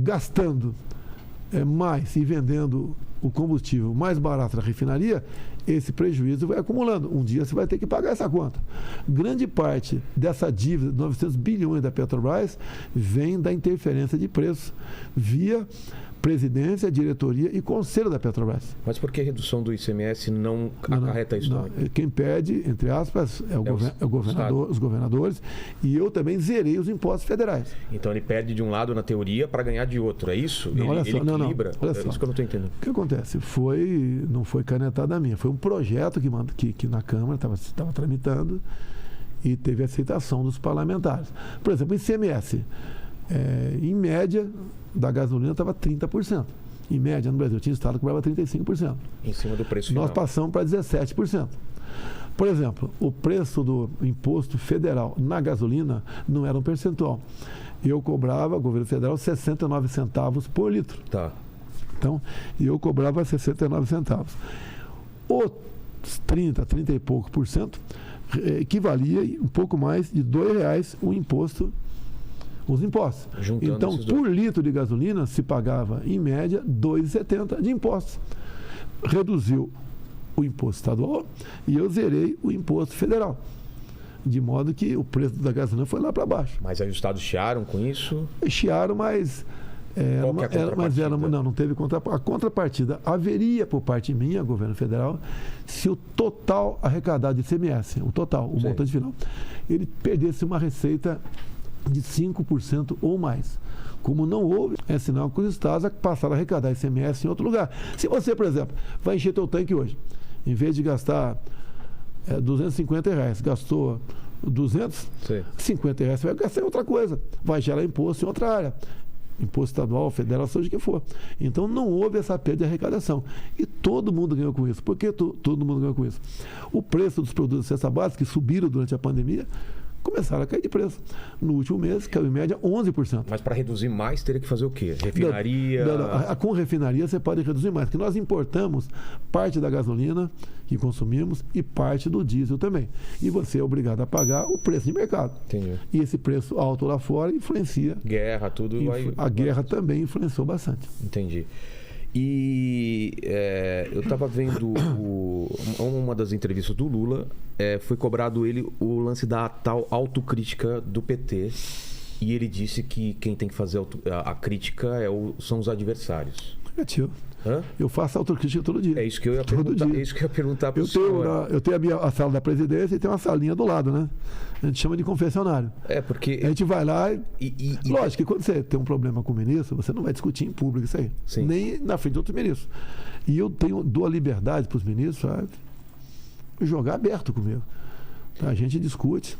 gastando mais e vendendo o combustível mais barato na refinaria, esse prejuízo vai acumulando. Um dia você vai ter que pagar essa conta. Grande parte dessa dívida de 900 bilhões da Petrobras vem da interferência de preços via presidência, diretoria e conselho da Petrobras. Mas por que a redução do ICMS não acarreta isso? Não. Quem pede, entre aspas, é o governador, os governadores, e eu também zerei os impostos federais. Então ele perde de um lado na teoria para ganhar de outro, é isso? Não, ele equilibra? Olha É só. isso que eu não estou entendendo. O que acontece? Não foi canetada minha, foi um projeto que na Câmara estava tramitando e teve aceitação dos parlamentares. Por exemplo, o ICMS, em média, da gasolina estava 30%. Em média, no Brasil, tinha estado que cobrava 35%. Em cima do preço final. Nós passamos para 17%. Por exemplo, o preço do imposto federal na gasolina não era um percentual. Eu cobrava, o governo federal, 69 centavos por litro. Tá. Então, eu cobrava 69 centavos. Os 30 e pouco por cento equivalia um pouco mais de R$2 o imposto, os impostos. Juntando então, esses por dois. litro de gasolina se pagava, em média, R$2,70 de impostos. Reduziu o imposto estadual e eu zerei o imposto federal. De modo que o preço da gasolina foi lá para baixo. Mas aí os estados chiaram com isso? Chiaram, mas... Qual que é a contrapartida? Não teve contrapartida. A contrapartida haveria por parte minha, governo federal, se o total arrecadado de ICMS, o montante final, ele perdesse uma receita de 5% ou mais. Como não houve, é sinal que os estados passaram a arrecadar ICMS em outro lugar. Se você, por exemplo, vai encher teu tanque hoje, em vez de gastar R$250, gastou 200, R$50 você vai gastar em outra coisa. Vai gerar imposto em outra área. Imposto estadual, federal, seja o que for. Então não houve essa perda de arrecadação. E todo mundo ganhou com isso. Por que todo mundo ganhou com isso? O preço dos produtos de cesta básica, que subiram durante a pandemia, começaram a cair de preço. No último mês, caiu em média 11%. Mas para reduzir mais, teria que fazer o quê? Refinaria? Não. Com refinaria você pode reduzir mais, porque nós importamos parte da gasolina que consumimos e parte do diesel também. E você é obrigado a pagar o preço de mercado. Entendi. E esse preço alto lá fora influencia. Guerra, tudo A guerra também influenciou bastante. Entendi. E eu estava vendo uma das entrevistas do Lula, foi cobrado ele o lance da tal autocrítica do PT, e ele disse que quem tem que fazer a crítica são os adversários. Negativo. Hã? Eu faço autocrítica todo dia. É isso que eu ia perguntar. É isso que eu ia perguntar para o senhor. Eu tenho a sala da presidência e tem uma salinha do lado, né? A gente chama de confessionário. Porque... A gente vai lá e lógico que quando você tem um problema com o ministro, você não vai discutir em público isso aí. Sim. Nem na frente de outros ministros. E eu dou a liberdade para os ministros, sabe? Jogar aberto comigo. A gente discute,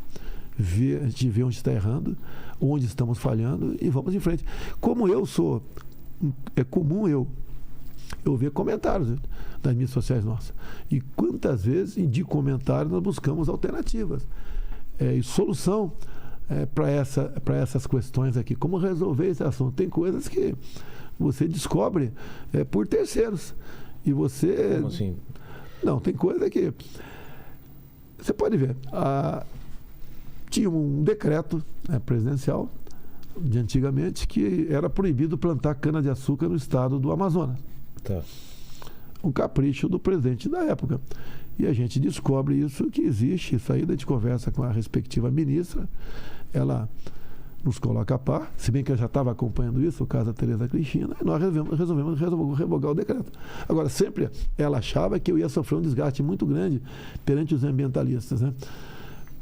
a gente vê onde está errando, onde estamos falhando e vamos em frente. Como eu sou... É comum eu ver comentários nas mídias sociais nossas. E quantas vezes, de comentários, nós buscamos alternativas e solução para essas questões aqui. Como resolver esse assunto? Tem coisas que você descobre por terceiros. E você... Como assim? Não, tem coisa que... Você pode ver. Tinha um decreto presidencial de antigamente que era proibido plantar cana-de-açúcar no estado do Amazonas. Tá. Um capricho do presidente da época. E a gente descobre isso, que existe, isso aí, a gente conversa com a respectiva ministra, ela nos coloca a par, se bem que eu já estava acompanhando isso, o caso da Tereza Cristina, e nós resolvemos revogar o decreto. Agora, sempre ela achava que eu ia sofrer um desgaste muito grande perante os ambientalistas, né?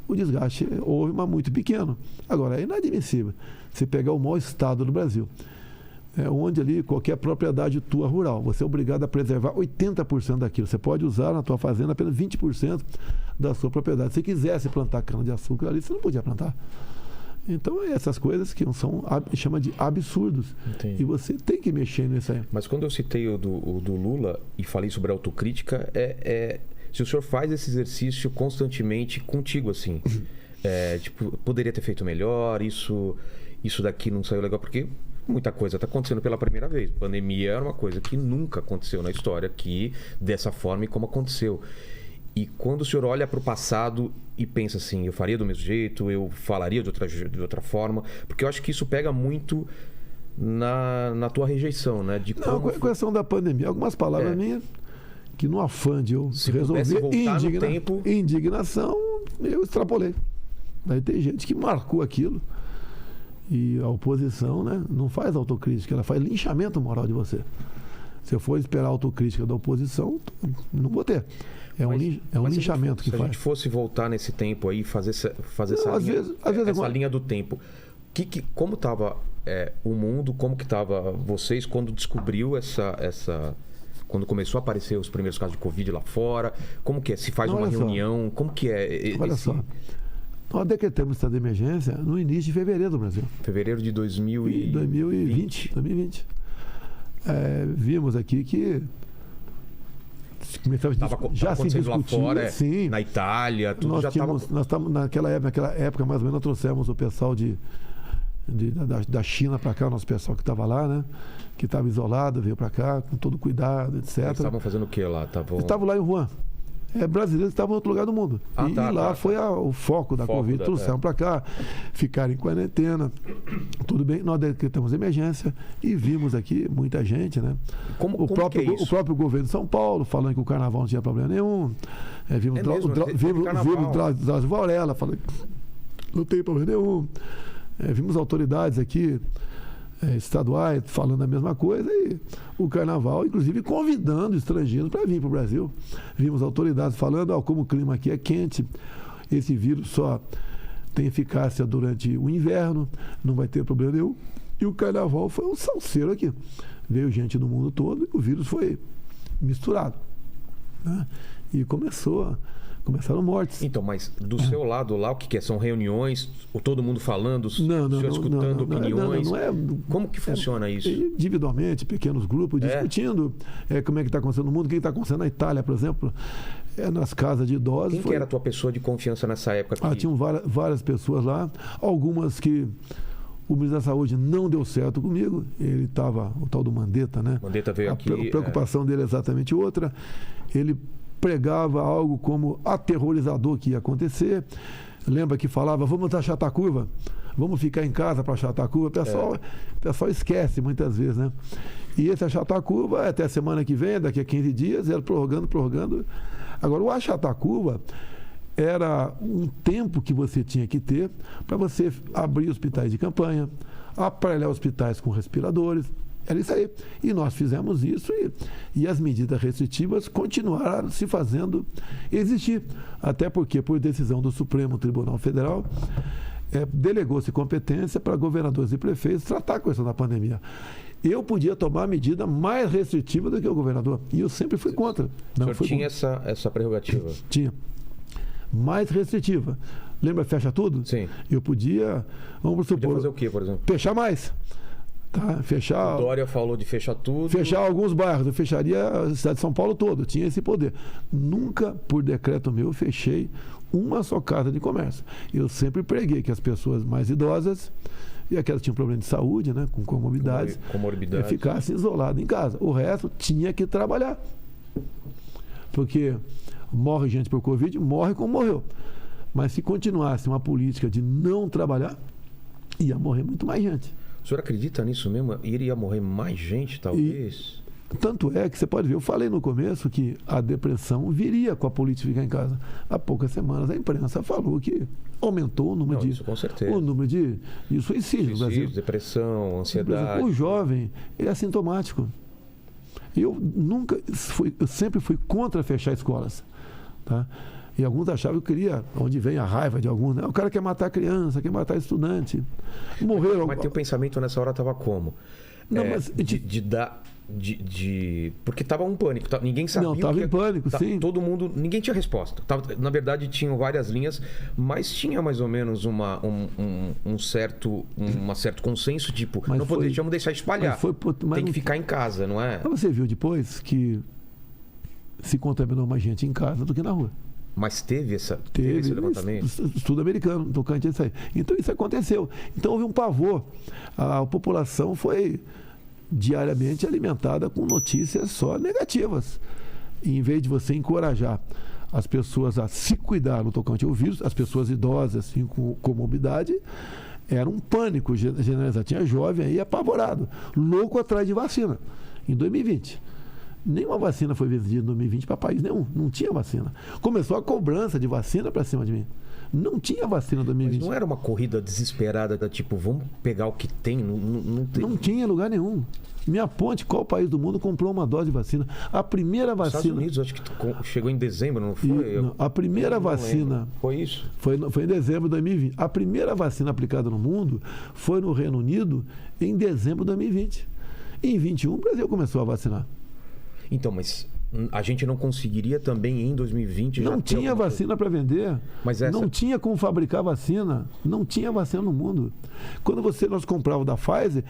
O desgaste houve, mas muito pequeno. Agora, é inadmissível você pegar o maior estado do Brasil, onde ali qualquer propriedade tua rural, você é obrigado a preservar 80% daquilo. Você pode usar na tua fazenda apenas 20% da sua propriedade. Se quisesse plantar cana-de-açúcar ali, você não podia plantar. Então, essas coisas que chama de absurdos. Entendi. E você tem que mexer nisso aí. Mas quando eu citei o do Lula e falei sobre autocrítica, se o senhor faz esse exercício constantemente contigo, assim, tipo, poderia ter feito melhor, isso daqui não saiu legal, porque muita coisa está acontecendo pela primeira vez. Pandemia era uma coisa que nunca aconteceu na história aqui, dessa forma e como aconteceu. E quando o senhor olha para o passado e pensa assim, eu faria do mesmo jeito, eu falaria de outra forma, porque eu acho que isso pega muito na tua rejeição, né? De não, com a questão da pandemia, algumas palavras minhas que no afã de eu resolver indignação, eu extrapolei. Daí tem gente que marcou aquilo e a oposição, né, não faz autocrítica, ela faz linchamento moral de você. Se eu for esperar autocrítica da oposição, não vou ter. É um linchamento que faz. Se a gente fosse voltar nesse tempo aí, fazer essa linha do tempo, como estava o mundo, como que estava vocês quando descobriu quando começou a aparecer os primeiros casos de Covid lá fora? Como que é? Se faz uma reunião? Como que é? Olha só. Nós decretamos estado de emergência no início de fevereiro do Brasil. Fevereiro de 2020. Vimos aqui que já se discutiu lá fora, sim, na Itália, tudo nós já estava... Nós estávamos naquela época mais ou menos, nós trouxemos o pessoal da China para cá, o nosso pessoal que estava lá, né? Que estava isolado, veio para cá com todo cuidado, etc. Eles estavam fazendo o que lá? Estavam lá em Wuhan. Brasileiros que estavam em outro lugar do mundo. E lá foi o foco da Covid. Trouxeram para cá, ficaram em quarentena. Tudo bem, nós decretamos emergência e vimos aqui muita gente, né? O próprio governo de São Paulo falando que o carnaval não tinha problema nenhum. Vimos Drauzio Varela falando que não tem problema nenhum. Vimos autoridades aqui estaduais falando a mesma coisa e o carnaval, inclusive, convidando estrangeiros para vir para o Brasil. Vimos autoridades falando, como o clima aqui é quente, esse vírus só tem eficácia durante o inverno, não vai ter problema nenhum. E o carnaval foi um salseiro aqui. Veio gente do mundo todo e o vírus foi misturado, né? E começaram mortes. Então, mas do seu lado lá, o que é? São reuniões, todo mundo falando, o senhor escutando opiniões? Como que funciona isso? Individualmente, pequenos grupos, discutindo como é que está acontecendo no mundo, o que está acontecendo na Itália, por exemplo, nas casas de idosos. Quem que era a tua pessoa de confiança nessa época? Tinham várias pessoas lá, algumas que o ministro da Saúde não deu certo comigo, ele estava, o tal do Mandetta, né? Mandetta veio aqui. A preocupação dele é exatamente outra. Ele pregava algo como aterrorizador que ia acontecer. Lembra que falava, vamos achatar a curva, vamos ficar em casa para achatar a curva. O pessoal esquece muitas vezes, né? E esse achatar a curva é até a semana que vem, daqui a 15 dias, era prorrogando. Agora, o achatar a curva era um tempo que você tinha que ter para você abrir hospitais de campanha, aparelhar hospitais com respiradores. Era isso aí. E nós fizemos isso e as medidas restritivas continuaram se fazendo existir. Até porque, por decisão do Supremo Tribunal Federal, delegou-se competência para governadores e prefeitos tratar a questão da pandemia. Eu podia tomar medida mais restritiva do que o governador. E eu sempre fui contra. O senhor tinha essa prerrogativa? Tinha. Mais restritiva. Lembra fecha tudo? Sim. Eu podia, vamos supor... Podia fazer o quê, por exemplo? Fechar mais. Tá? Fechar... O Dória falou de fechar tudo. Fechar alguns bairros. Eu fecharia a cidade de São Paulo toda. Eu tinha esse poder. Nunca, por decreto meu, fechei uma só casa de comércio. Eu sempre preguei que as pessoas mais idosas e aquelas que tinham problema de saúde, né, com comorbidades, ficassem isoladas em casa. O resto tinha que trabalhar. Porque morre gente por Covid, morre como morreu. Mas se continuasse uma política de não trabalhar, ia morrer muito mais gente. O senhor acredita nisso mesmo? Iria morrer mais gente, talvez? Tanto é que você pode ver, eu falei no começo que a depressão viria com a política ficar em casa. Há poucas semanas a imprensa falou que aumentou o número de suicídios no Brasil. Depressão, ansiedade. O jovem, ele é assintomático. Eu sempre fui contra fechar escolas. Tá? E alguns achavam que eu queria, onde vem a raiva de alguns, né? O cara quer matar criança, quer matar estudante. Morreram. Mas teu pensamento nessa hora estava como? Não, porque estava um pânico, ninguém sabia. Não, estava em pânico, sim. Todo mundo, ninguém tinha resposta. Na verdade, tinham várias linhas, mas tinha mais ou menos um certo consenso, tipo, não podemos deixar espalhar. Tem que ficar em casa, não é? Mas você viu depois que se contaminou mais gente em casa do que na rua. Mas teve esse levantamento? Estudo americano, tocante a isso aí. Então isso aconteceu. Então houve um pavor. A população foi diariamente alimentada com notícias só negativas. E em vez de você encorajar as pessoas a se cuidar no tocante ao vírus, as pessoas idosas assim, com comorbidade, Era um pânico generalizado. Tinha jovem aí apavorado, louco atrás de vacina, em 2020. Nenhuma vacina foi vendida em 2020 para país nenhum. Não tinha vacina. Começou a cobrança de vacina para cima de mim. Não tinha vacina em 2020. Mas não era uma corrida desesperada da tipo, vamos pegar o que tem? Não tinha lugar nenhum. Minha ponte, qual país do mundo comprou uma dose de vacina? A primeira vacina... Estados Unidos, acho que chegou em dezembro, não foi? A primeira vacina... Foi isso? Foi em dezembro de 2020. A primeira vacina aplicada no mundo foi no Reino Unido em dezembro de 2020. Em 2021, o Brasil começou a vacinar. Então, mas a gente não conseguiria também em 2020 já não tinha vacina para vender. Mas não tinha como fabricar vacina. Não tinha vacina no mundo. Quando nós comprávamos da Pfizer,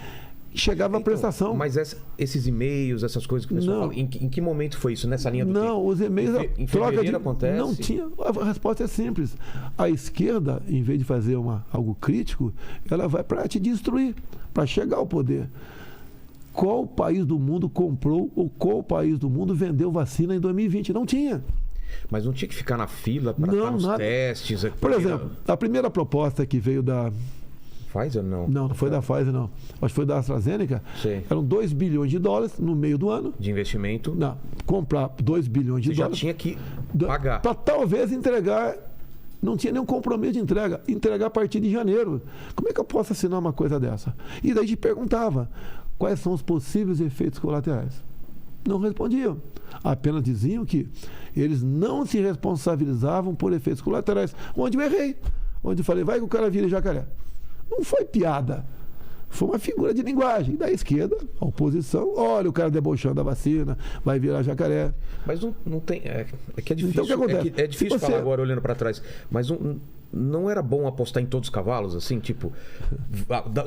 chegava a prestação. Mas esses e-mails, essas coisas que o pessoal fala, em que momento foi isso? Nessa linha do tempo? Não, os e-mails... Em fevereiro acontece? Não tinha. A resposta é simples. A esquerda, em vez de fazer algo crítico, ela vai para te destruir, para chegar ao poder. Qual país do mundo comprou ou qual país do mundo vendeu vacina em 2020? Não tinha. Mas não tinha que ficar na fila para estar nos testes? Por exemplo, a primeira proposta que veio da... Pfizer, não? Não foi da Pfizer, não. Acho que foi da AstraZeneca. Sim. Eram 2 bilhões de dólares no meio do ano. De investimento? Não. Comprar 2 bilhões de dólares. Já tinha que pagar. Para talvez entregar... Não tinha nenhum compromisso de entrega. Entregar a partir de janeiro. Como é que eu posso assinar uma coisa dessa? E daí te perguntava... Quais são os possíveis efeitos colaterais? Não respondiam. Apenas diziam que eles não se responsabilizavam por efeitos colaterais. Onde eu errei. Onde eu falei, vai que o cara vira jacaré. Não foi piada. Foi uma figura de linguagem. Da esquerda, a oposição, olha o cara debochando da vacina, vai virar jacaré. Mas não tem... É que é difícil. Então, o que acontece? É difícil falar agora olhando para trás. Mas não era bom apostar em todos os cavalos, assim, tipo,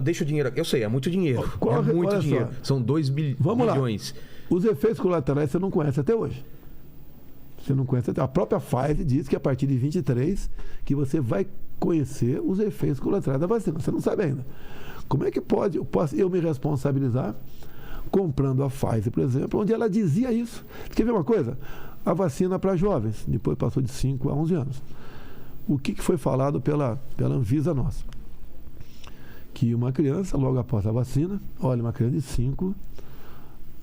deixa o dinheiro. Eu sei, é muito dinheiro. É muito dinheiro. São 2 bilhões. Os efeitos colaterais você não conhece até hoje. Você não conhece até. A própria Pfizer diz que a partir de 23 que você vai conhecer os efeitos colaterais da vacina. Você não sabe ainda. Como é que posso eu me responsabilizar comprando a Pfizer, por exemplo, onde ela dizia isso? Quer ver uma coisa? A vacina para jovens, depois passou de 5 a 11 anos. O que foi falado pela Anvisa nossa? Que uma criança, logo após a vacina, olha, uma criança de 5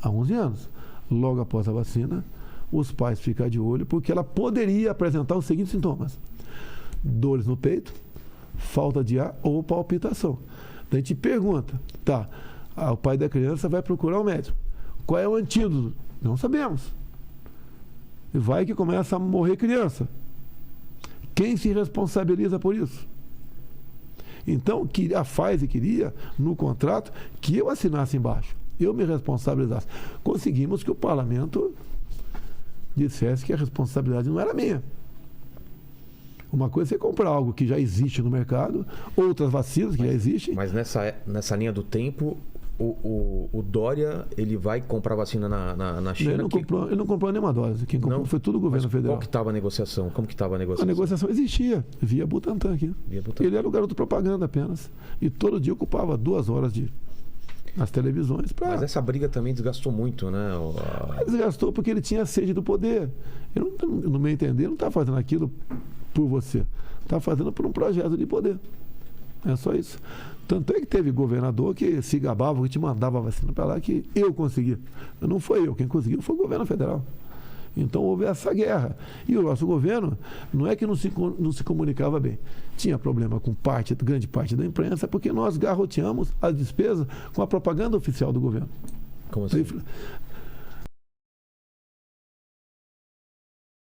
a 11 anos, logo após a vacina, os pais ficam de olho, porque ela poderia apresentar os seguintes sintomas: dores no peito, falta de ar ou palpitação. Daí a gente pergunta, tá, o pai da criança vai procurar o médico. Qual é o antídoto? Não sabemos. Vai que começa a morrer criança. Quem se responsabiliza por isso? Então, a Pfizer queria, no contrato, que eu assinasse embaixo. Eu me responsabilizasse. Conseguimos que o parlamento dissesse que a responsabilidade não era minha. Uma coisa é você comprar algo que já existe no mercado, outras vacinas que já existem. Mas nessa linha do tempo, o Dória, ele vai comprar vacina na China? Ele não comprou nenhuma dose. Quem comprou foi tudo o governo federal. Qual que estava a negociação? Como que estava a negociação? A negociação existia, via Butantan aqui. Ele era o garoto propaganda apenas. E todo dia ocupava 2 horas nas televisões. Mas essa briga também desgastou muito, né? Desgastou porque ele tinha sede do poder. Ele, no meu entender, não está fazendo aquilo por você. Está fazendo por um projeto de poder. É só isso. Tanto é que teve governador que se gabava, que te mandava a vacina para lá, que eu consegui. Não foi eu, quem conseguiu foi o governo federal. Então houve essa guerra. E o nosso governo não é que não se comunicava bem. Tinha problema com grande parte da imprensa, porque nós garroteamos as despesas com a propaganda oficial do governo. Como assim?